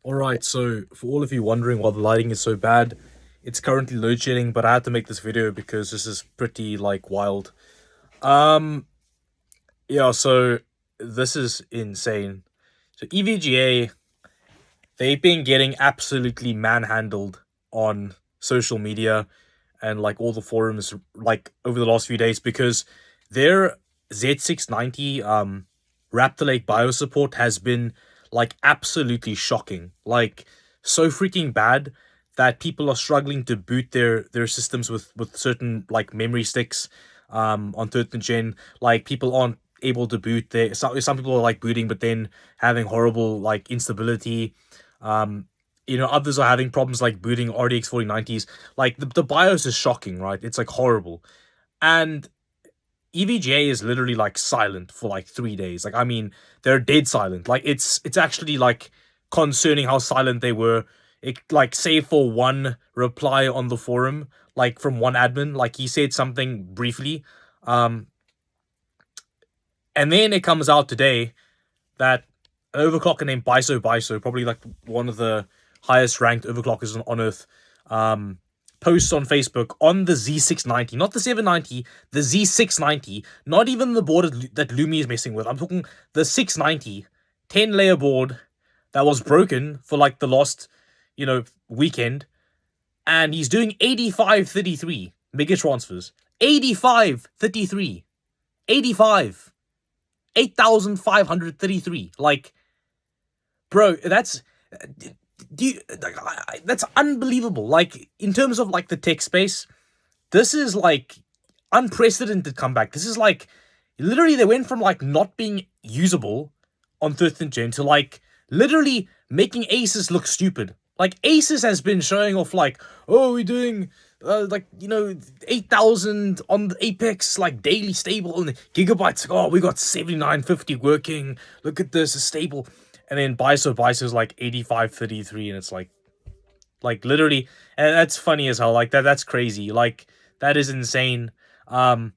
Alright, so for all of you wondering why the lighting is so bad, it's currently load shedding, but I had to make this video because this is pretty like wild. Um yeah, so this is insane. So EVGA, they've been getting absolutely manhandled on social media and like all the forums like over the last few days because their Z690 Raptor Lake BIOS support has been like absolutely shocking. Like so freaking bad that people are struggling to boot their systems with certain like memory sticks on 13th gen. Like people aren't able to boot their some people are like booting but then having horrible like instability. um Others are having problems like booting RDX 4090s. Like the BIOS is shocking, right? It's like horrible. And EVGA is literally like silent for like 3 days. Like, I mean, they're dead silent. Like it's actually like concerning how silent they were. It like save for one reply on the forum, like from one admin, like he said something briefly. Um and then it comes out today that an overclocker named biso, probably like one of the highest ranked overclockers on earth, posts on Facebook on the Z690, not the 790, the Z690, not even the board that Lumi is messing with. I'm talking the 690, 10-layer board that was broken for like the last, weekend, and he's doing 8533 mega transfers. 8533. 85. 8,533. Like, bro, that's unbelievable. Like in terms of like the tech space, this is like unprecedented comeback. This is like literally they went from like not being usable on 13th gen to like literally making Asus look stupid. Like Asus has been showing off like, oh, we're doing 8,000 on the Apex like daily stable and gigabytes. Oh, we got 7950 working. Look at this, it's stable. And then biso is like 8533, and it's like literally, and that's funny as hell. Like that's crazy. Like that is insane. Um,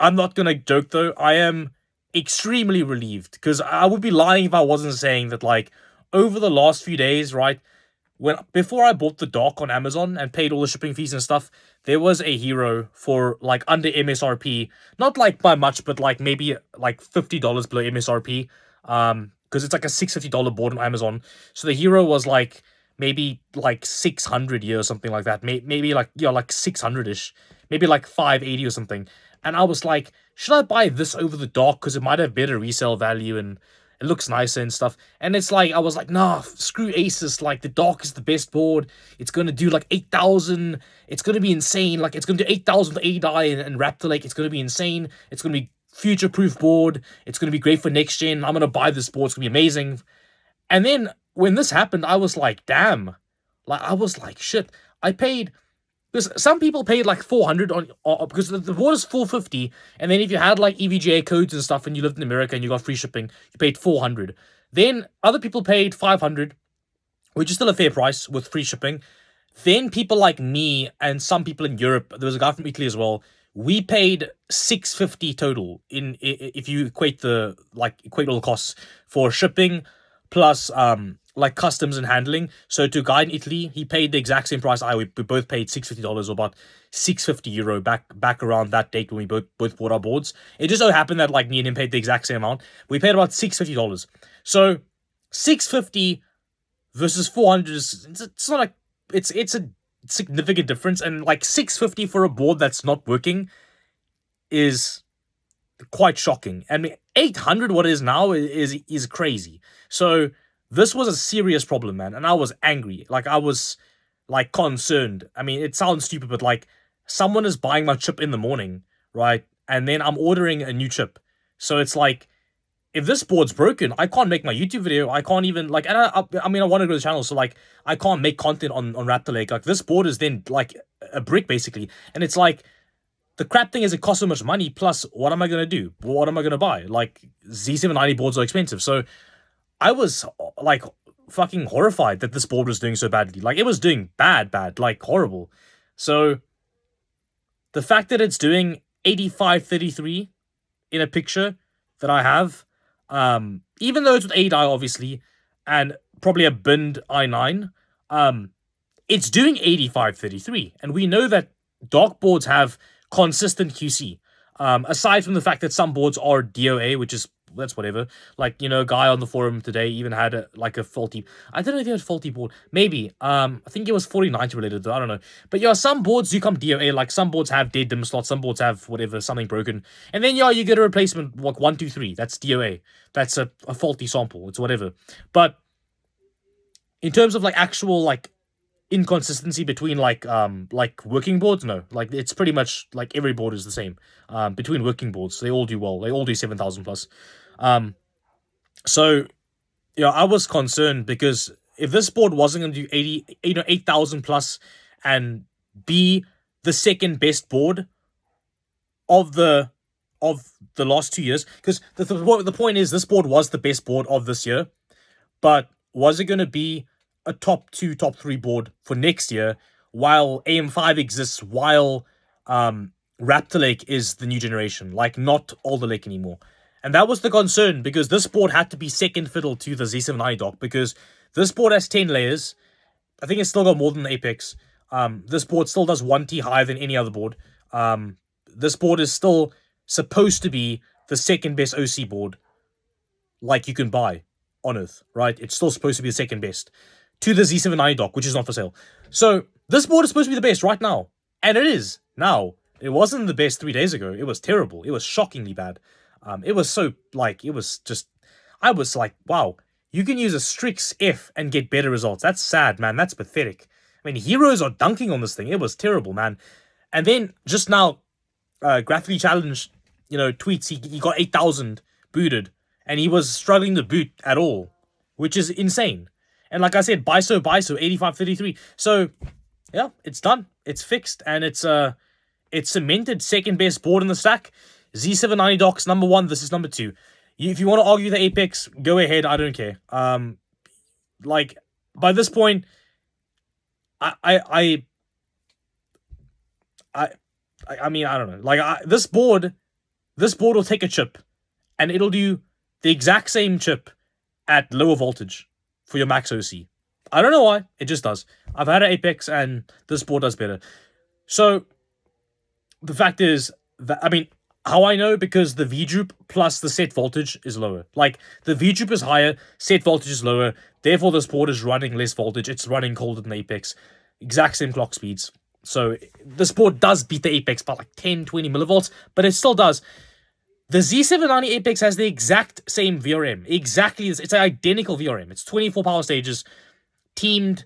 I'm not gonna joke though. I am extremely relieved because I would be lying if I wasn't saying that. Like over the last few days, right, when before I bought the dock on Amazon and paid all the shipping fees and stuff, there was a hero for like under MSRP, not like by much, but like maybe like $50 below MSRP. Because it's like a $650 board on Amazon. So the hero was like maybe like 600 years, something like that. Maybe like like 600 ish, maybe like 580 or something. And I was like, should I buy this over the dock because it might have better resale value and it looks nicer and stuff. And it's like, I was like, nah, screw Asus. Like, the dock is the best board. It's going to do like 8,000. It's going to be insane. Like, it's going to do 8,000 to AI and Raptor Lake. It's going to be insane. It's going to be future-proof board. It's going to be great for next gen. I'm going to buy this board. It's going to be amazing. And then when this happened, I was like, damn. Like, I was like, shit. I paid because some people paid like 400 because the board is 450, and then if you had like EVGA codes and stuff and you lived in America and you got free shipping, you paid 400. Then other people paid 500, which is still a fair price with free shipping. Then people like me and some people in Europe, there was a guy from Italy as well. We paid 650 total in if you equate all the costs for shipping plus like customs and handling. So to a guy in Italy, he paid the exact same price we both paid $650 or about €650 back around that date when we both bought our boards. It just so happened that like me and him paid the exact same amount. We paid about $650. So 650 versus 400 is it's not like it's a significant difference, and like 650 for a board that's not working is quite shocking. And 800 what it is now is crazy. So this was a serious problem, man, and I was angry. Like I was like concerned. I mean, it sounds stupid, but like someone is buying my chip in the morning, right? And then I'm ordering a new chip. So it's like if this board's broken, I can't make my YouTube video. I can't even like, and I mean, I want to grow the channel, so like, I can't make content on Raptor Lake. Like, this board is then like a brick basically, and it's like the crap thing is it costs so much money. Plus, what am I gonna do? What am I gonna buy? Like, Z790 boards are expensive, so I was like fucking horrified that this board was doing so badly. Like, it was doing bad, like horrible. So the fact that it's doing 8533 in a picture that I have, even though it's with AI, obviously, and probably a binned i9. It's doing 8533, and we know that dock boards have consistent QC. Aside from the fact that some boards are DOA, which is that's whatever. Like, a guy on the forum today even had a faulty. I don't know if he had a faulty board. Maybe. I think it was 4090 related though. I don't know. But yeah, some boards do come DOA. Like some boards have dead dim slots. Some boards have whatever, something broken. And then you get a replacement like 123. That's DOA. That's a faulty sample. It's whatever. But in terms of like actual like inconsistency between like working boards, no, like it's pretty much like every board is the same between working boards. They all do well. They all do 7,000 plus. So I was concerned because if this board wasn't going to do 8,000 plus and be the second best board of the last 2 years, because the point is this board was the best board of this year, but was it going to be a top 2, top 3 board for next year while AM5 exists, while Raptor Lake is the new generation, like not Alder Lake anymore? And that was the concern, because this board had to be second fiddle to the Z790 dock, because this board has 10 layers. I think it's still got more than the Apex. This board still does 1T higher than any other board. This board is still supposed to be the second best OC board like you can buy on Earth, right? It's still supposed to be the second best to the Z790 dock, which is not for sale. So this board is supposed to be the best right now. And it is now. It wasn't the best 3 days ago. It was terrible. It was shockingly bad. It was so, like, it was just, I was like, wow, you can use a Strix F and get better results. That's sad, man. That's pathetic. I mean, heroes are dunking on this thing. It was terrible, man. And then just now, Graphically Challenged, tweets, he got 8,000 booted, and he was struggling to boot at all, which is insane. And like I said, biso, 8533. So, yeah, it's done. It's fixed, and it's cemented second best board in the stack. Z790 docks number 1. This is number 2. If you want to argue the Apex, go ahead. I don't care. Like by this point, I mean, I don't know. Like this board will take a chip, and it'll do the exact same chip at lower voltage for your max OC. I don't know why. It just does. I've had an Apex, and this board does better. So the fact is that, I mean, how I know, because the V-droop plus the set voltage is lower. Like, the V-droop is higher, set voltage is lower, therefore this board is running less voltage, it's running colder than the Apex. Exact same clock speeds. So, this board does beat the Apex by like 10, 20 millivolts, but it still does. The Z790 Apex has the exact same VRM. Exactly, it's an identical VRM. It's 24 power stages, teamed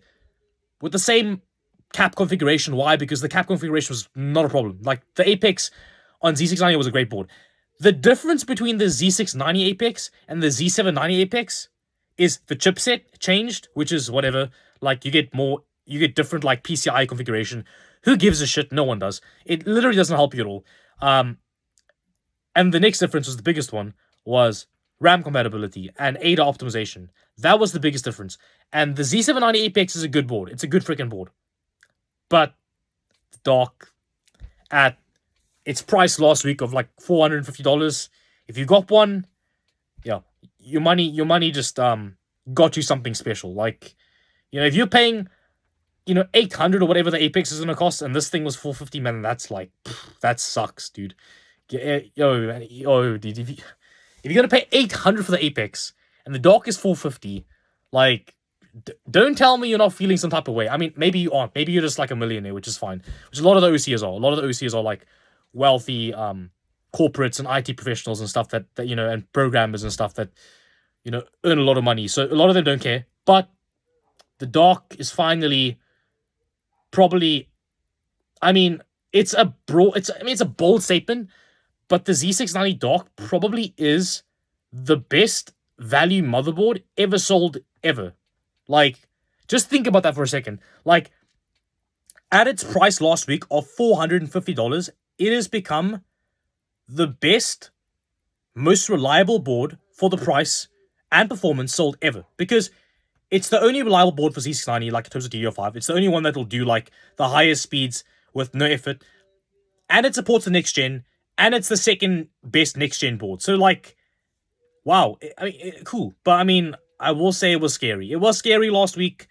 with the same cap configuration. Why? Because the cap configuration was not a problem. Like, the Apex on Z690 was a great board. The difference between the Z690 Apex and the Z790 Apex is the chipset changed, which is whatever. Like, you get different, like, PCI configuration. Who gives a shit? No one does. It literally doesn't help you at all. And the next difference was the biggest one, was RAM compatibility and ADA optimization. That was the biggest difference. And the Z790 Apex is a good board. It's a good freaking board. But the dock at its price last week of like $450. If you got one, yeah, your money just got you something special. Like, if you're paying, 800 or whatever the Apex is gonna cost, and this thing was $450, man, that's like, that sucks, dude. Dude, if you're gonna pay 800 for the Apex and the dock is $450, like, don't tell me you're not feeling some type of way. I mean, maybe you aren't. Maybe you're just like a millionaire, which is fine. Which a lot of the OCs are. A lot of the OCs are like wealthy corporates and IT professionals and stuff that and programmers and stuff that earn a lot of money. So a lot of them don't care. But the dock is finally probably, I mean, it's a bold statement, but the Z690 dock probably is the best value motherboard ever sold ever. Like, just think about that for a second. Like, at its price last week of $450, it has become the best, most reliable board for the price and performance sold ever. Because it's the only reliable board for Z690, like in terms of DDR5. It's the only one that'll do like the highest speeds with no effort. And it supports the next gen. And it's the second best next gen board. So like, wow. I mean, cool. But I mean, I will say it was scary. It was scary last week.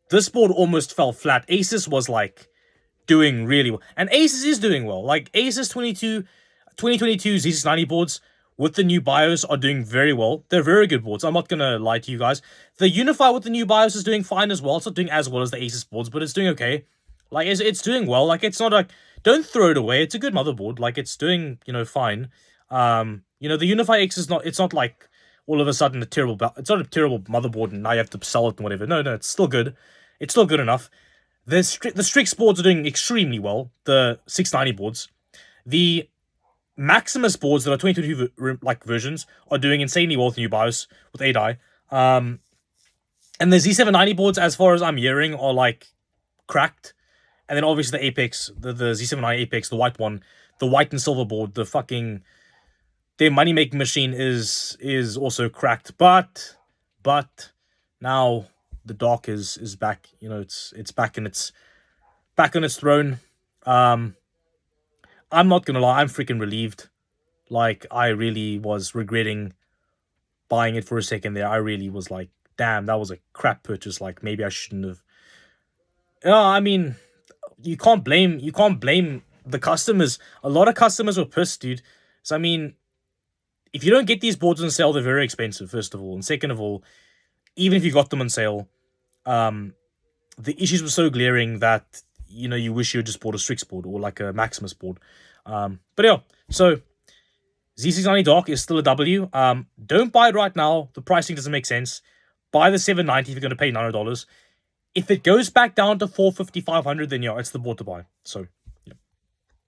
This board almost fell flat. Asus was like doing really well. And Asus is doing well. Like Asus 2022 Z690 boards with the new BIOS are doing very well. They're very good boards. I'm not going to lie to you guys. The Unify with the new BIOS is doing fine as well. It's not doing as well as the Asus boards, but it's doing okay. Like, it's doing well. Like, it's not like, don't throw it away. It's a good motherboard. Like, it's doing, fine. The Unify X is not, it's not like all of a sudden it's not a terrible motherboard and now you have to sell it and whatever. No, it's still good. It's still good enough. The Strix boards are doing extremely well. The 690 boards. The Maximus boards that are 2022 versions are doing insanely well with the new BIOS with ADI. And the Z790 boards, as far as I'm hearing, are like cracked. And then obviously the Apex, the Z790 Apex, the white one, the white and silver board, their money making machine is also cracked. But now the dark is back. It's back on its throne. I'm not gonna lie, I'm freaking relieved. Like, I really was regretting buying it for a second there. I really was like, damn, that was a crap purchase. Like, maybe I shouldn't have. I mean, you can't blame the customers. A lot of customers were pissed, dude. So I mean, if you don't get these boards on sale, they're very expensive, first of all. And second of all, even if you got them on sale, the issues were so glaring that you wish you had just bought a Strix board or like a Maximus board. But yeah, so Z690 Dark is still a W. Don't buy it right now. The pricing doesn't make sense. Buy the 790 if you're going to pay $900. If it goes back down to 450, 500, then yeah, it's the board to buy. So